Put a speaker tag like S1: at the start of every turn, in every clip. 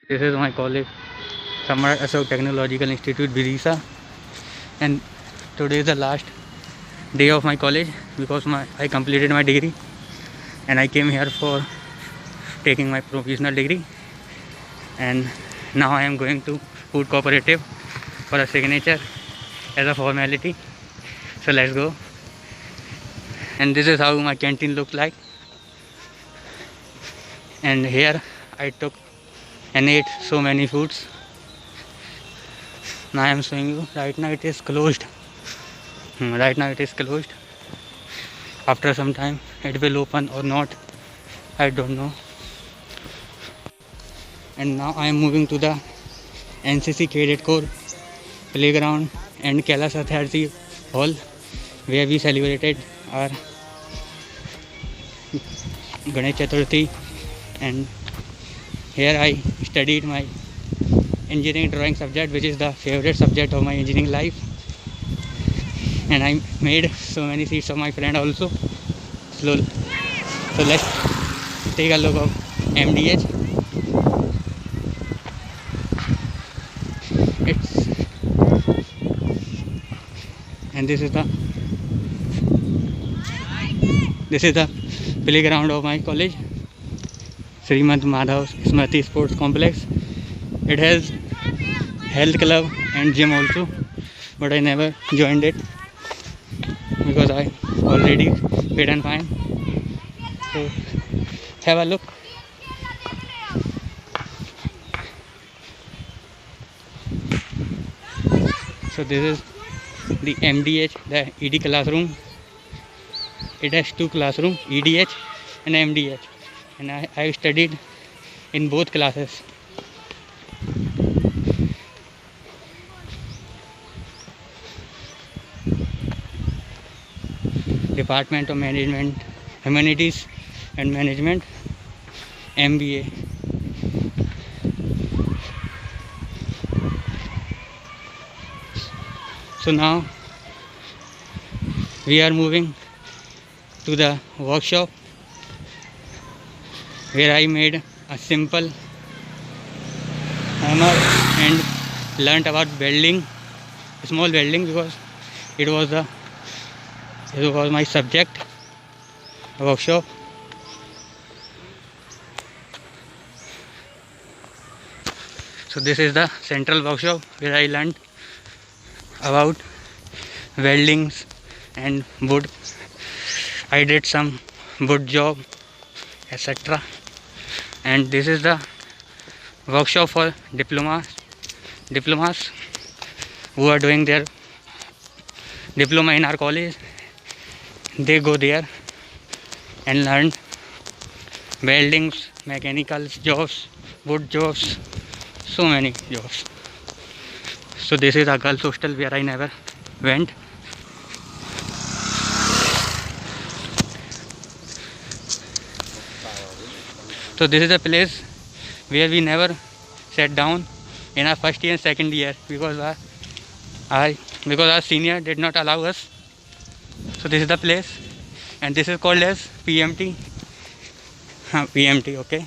S1: This is my college, Samrat Ashok Technological Institute, Vidisa, and today is the last day of my college because I completed my degree and I came here for taking my provisional degree, and now I am going to food cooperative for a signature as a formality. So let's go. And this is how my canteen looks like, and here I took and ate so many foods. Now I am showing you. Right now it is closed. Right now it is closed. After some time it will open or not, I don't know. And now I am moving to the NCC Cadet Corps playground and Kailash Satyarthi Hall, where we celebrated our Ganesh Chaturthi, and here I studied my engineering drawing subject, which is the favorite subject of my engineering life, and I made so many seats of my friend also. So let's take a look of MDH. And this is the playground of my college, Srimant Madhav Smriti Sports Complex. It has health club and gym also, but I never joined it because I already fit and fine. So have a look. So this is the MDH, the ED classroom. It has two classrooms, EDH and MDH, and I studied in both classes. Department of Management, Humanities and Management, MBA. So now we are moving to the workshop where I made a simple hammer and learnt about welding, small welding, because it was my subject workshop. So this is the central workshop where I learned about weldings and wood. I did some wood job, etc. And this is the workshop for diplomas who are doing their diploma in our college. They go there and learn weldings, mechanical jobs, wood jobs, so many jobs. So this is a girls' hostel where I never went. So this is a place where we never sat down in our first year and second year because our senior did not allow us. So this is the place, and this is called as PMT. PMT, okay.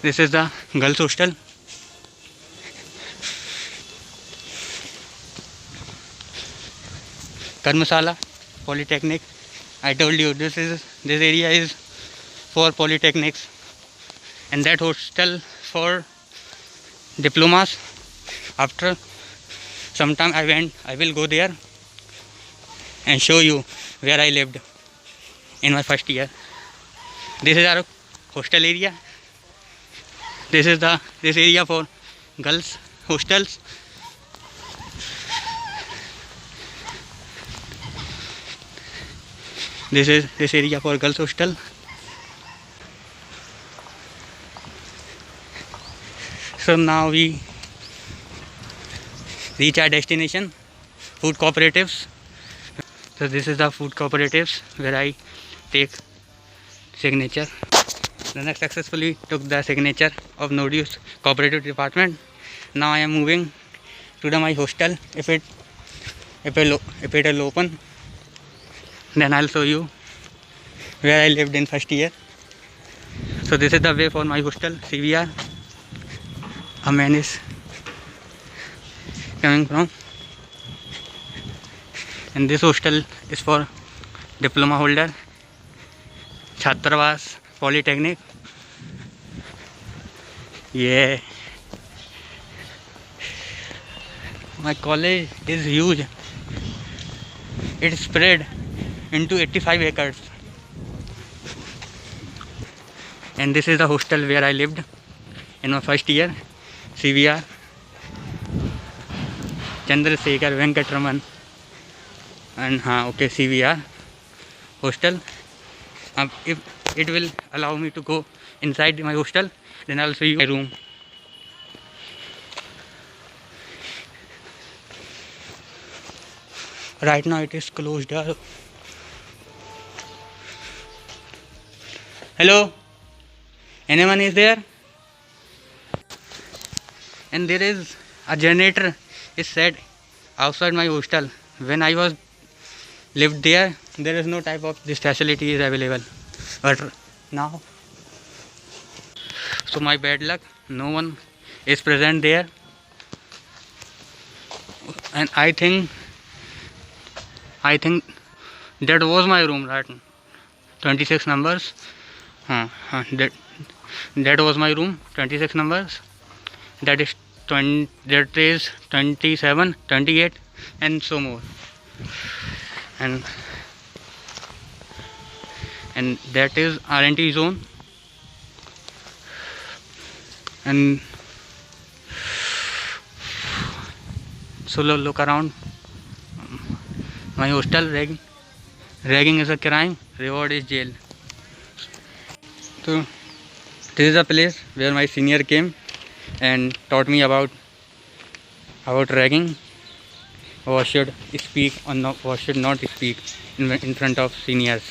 S1: This is the girls' hostel. Karmasala, Polytechnic. I told you this area is for polytechnics, and that hostel for diplomas. After some time I will go there and show you where I lived in my first year. This is our hostel area. This area for girls hostels. This area for girls hostel. So now we reach our destination, food cooperatives. So this is the food cooperatives where I take signature. Then I successfully took the signature of Nodius Cooperative Department. Now I am moving to my hostel. If it will open, then I'll show you where I lived in first year. So this is the way for my hostel, CVR. a man is coming from, and this hostel is for diploma holder, Chhatrawas Polytechnic. Yeah, my college is huge. It spread into 85 acres, and this is the hostel where I lived in my first year. CVR Chandrasekhar Venkatraman, and okay, CVR hostel. If it will allow me to go inside my hostel, then I'll show you my room. Right now it is closed. Hello, anyone is there? And there is a generator is set outside my hostel. When I was lived there, there is no type of this facility is available, but now, so my bad luck, no one is present there, and I think that was my room, right? 26 numbers. That was my room, 26 numbers. That is 20, that is 27, 28, and so more. And that is R&T zone. And so look around my hostel. Ragging is a crime, reward is jail. So this is a place where my senior came and taught me about ragging, what should speak or not, what should not speak in front of seniors.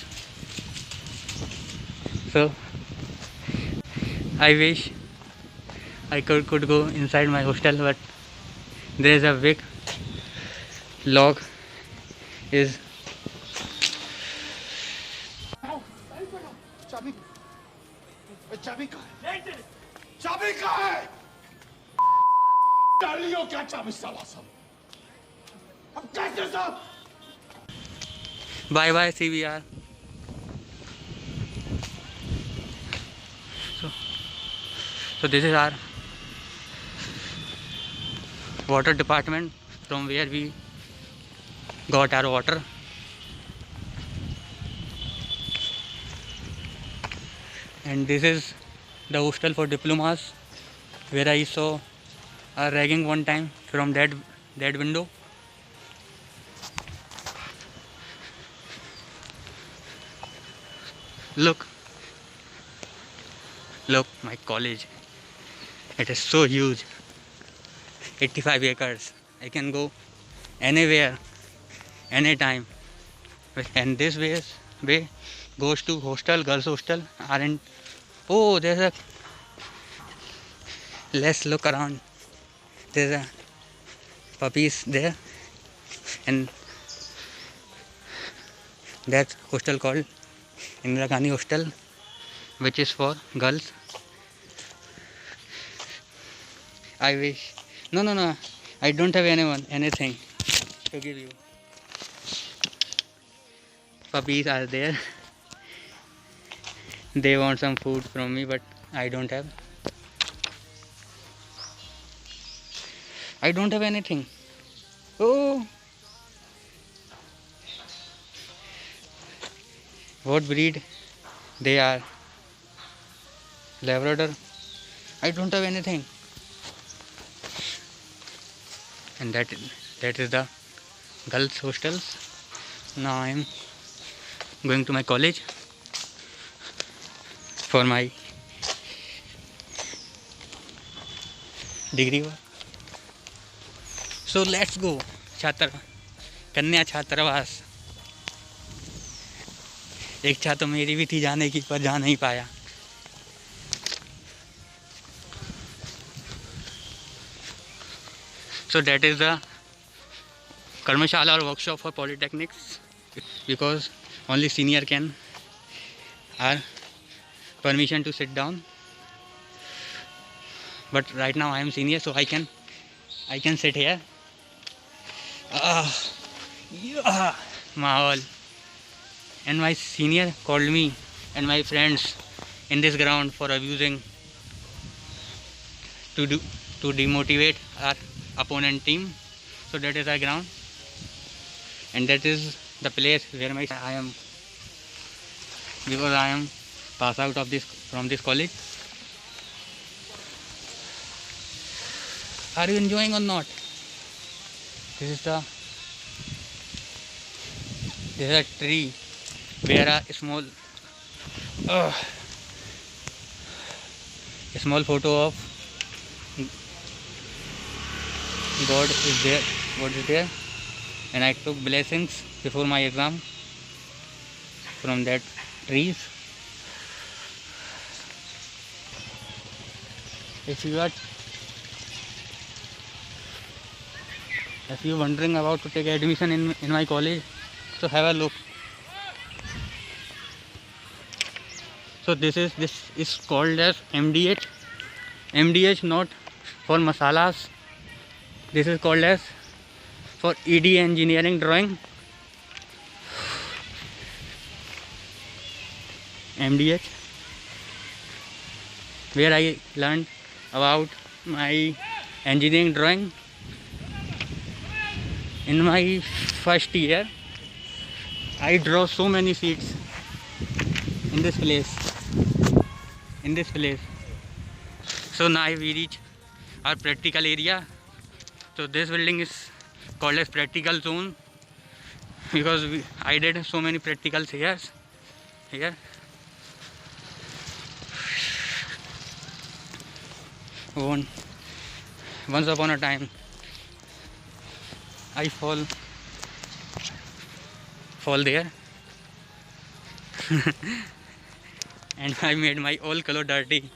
S1: So I wish I could go inside my hostel, but there is a big log is
S2: चाबी कहाँ है? चाबी कहाँ है? डालियो क्या चाबी साला सब? अब कैसे सब?
S1: bye bye CVR. So this is our water department, from where we got our water. And this is the hostel for diplomas, where I saw a ragging one time from that window. Look my college. It is so huge, 85 acres. I can go anywhere, anytime. And this way goes to hostel, girls hostel. Oh, there's a, let's look around. There's a puppies there, and that hostel called Indira Gandhi Hostel, which is for girls. I wish, no, I don't have anything to give you. Puppies are there. They want some food from me, but I don't have. I don't have anything. Oh, what breed they are? Labrador. I don't have anything. And that is the girls hostels. Now I am going to my college for my degree work. So let's go. कन्या छात्रावास. इच्छा तो मेरी भी थी जाने की, पर जा नहीं पाया. So that is the Karmashala or workshop for polytechnics, because only senior can are permission to sit down. but right now I am senior, so I can sit here. Yeah, Mahal. And my senior called me and my friends in this ground for abusing to do to demotivate our opponent team. So that is our ground, and that is the place where I am, because I am pass out of this from this college. Are you enjoying or not? This is the this is a tree where uh, a small photo of God is there. God is there, and I took blessings before my exam from that trees. If you are if you wondering about to take admission in my college, so have a look. So this is called as MDH. MDH not for masalas. This is called as for ED engineering drawing. MDH, where I learned about my engineering drawing in my first year. I draw so many seats in this place. In this place. So now we reach our practical area. So this building is called as practical zone, because I did so many practicals here. Once upon a time I fall there and I made my all color dirty.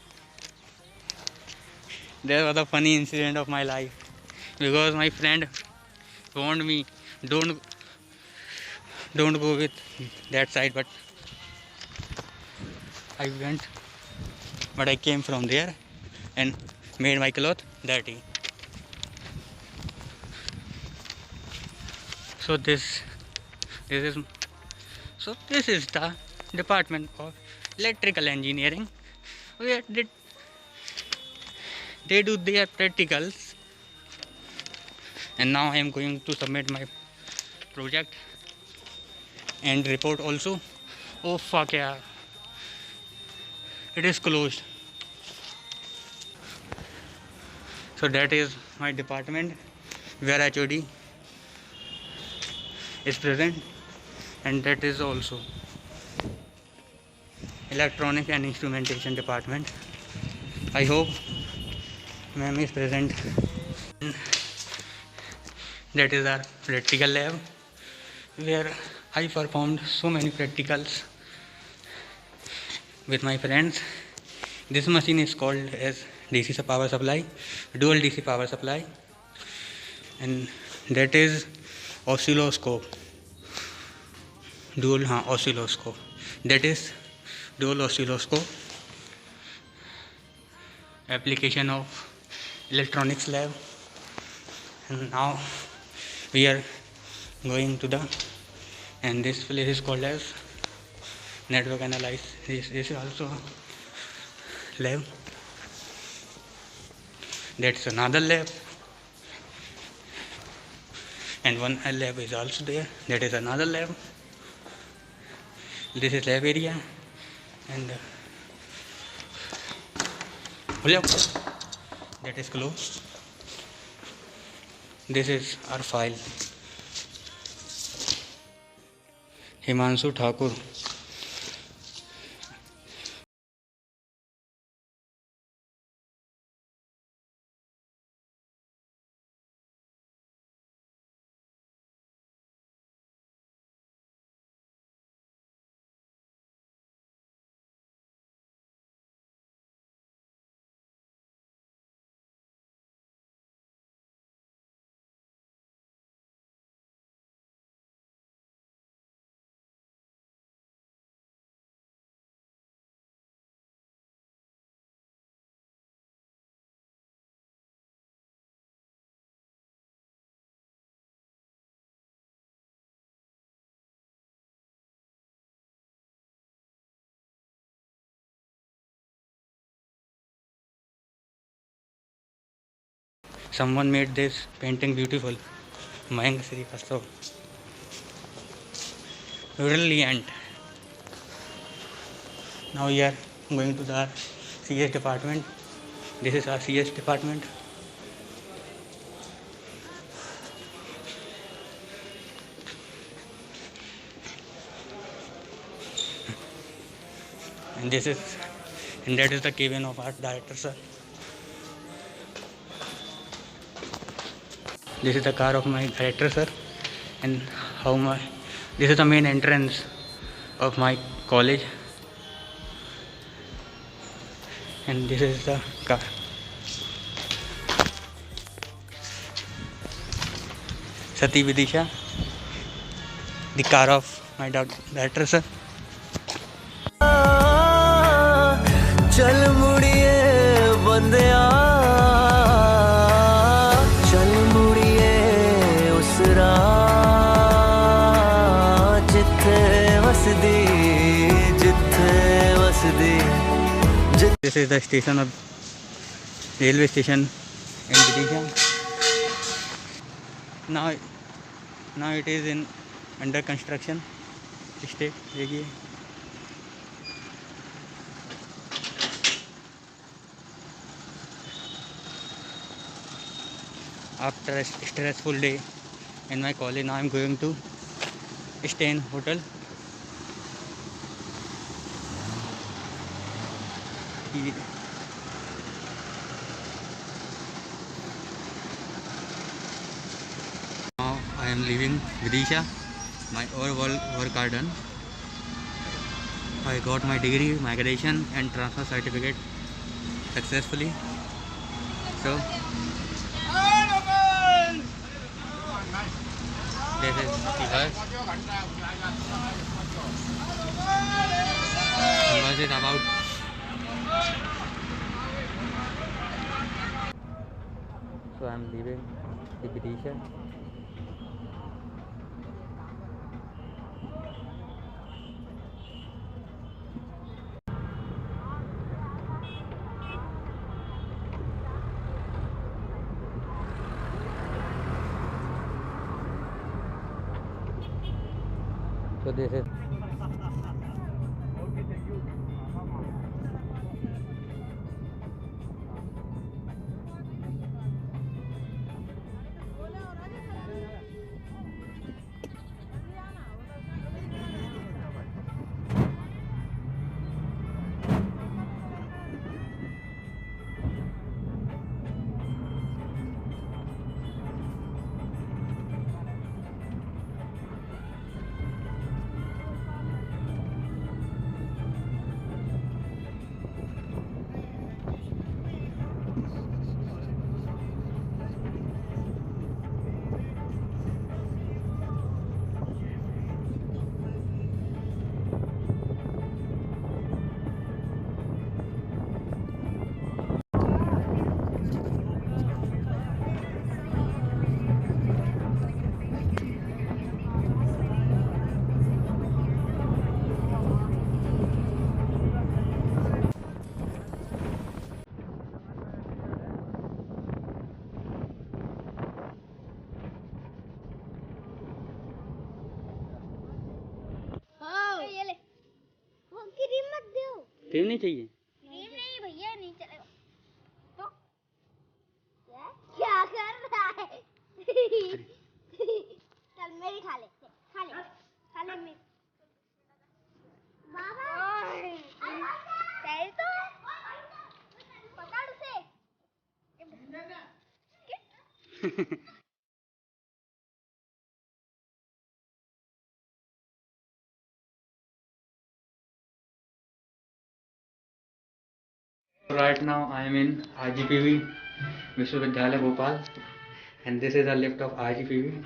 S1: There was a funny incident of my life, because my friend warned me, don't don't go with that side, but I went, but I came from there and made my cloth dirty. So this is this is the department of electrical engineering, where they do their practicals. And now I am going to submit my project and report also. Oh fuck yeah, it is closed. So that is my department where HOD is present, and that is also electronic and instrumentation department. I hope ma'am is present. That is our practical lab, where I performed so many practicals with my friends. This machine is called as DC power supply, dual DC power supply, and that is oscilloscope. Dual oscilloscope. That is dual oscilloscope. Application of electronics lab. And now we are going to the, and this place is called as network analysis. This is also lab. That's another lab, and one lab is also there. That is another lab. This is lab area, and that is closed. This is our file. Himanshu Thakur. Someone made this painting beautiful. Mayank Srivastava. Brilliant. Now we are going to the CS department. This is our CS department. And that is the cabin of art director, sir. This is the car of my director, sir. And this is the main entrance of my college. And this is the car. Sati Vidisha, the car of my director, sir.
S3: चल मुड़िए बंदिया चल मुड़िए उस राह जिथे वसदी
S1: This is the station of railway station in Vidisha. Now it is in under construction state. देखिए after a stressful day in my college, now I am going to stay in hotel. Now I am leaving Vidisha. My overall work are done. I got my degree, my graduation and transfer certificate successfully. So this is the bus. The bus is about so I am leaving the Vidisha. So this is cream नहीं चाहिए
S4: cream नहीं भैया नहीं चलेगा तो क्या कर रहा है चल मेरी खा ले मेरी बाबा तेरी तो है पकड़ उसे
S1: Right now I am in IGPV Vishwavidyalaya Bhopal and this is a lift of IGPV.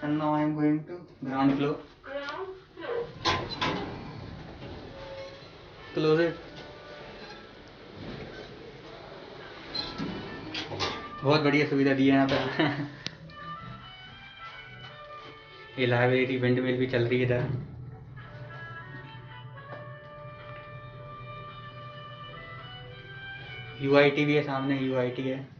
S1: And now I am going to ground floor. Close it. बहुत बढ़िया सुविधा दी है यहाँ पे ये लाइब्रेरी विंड मिल भी चल रही है इधर UIT भी है सामने, UIT है।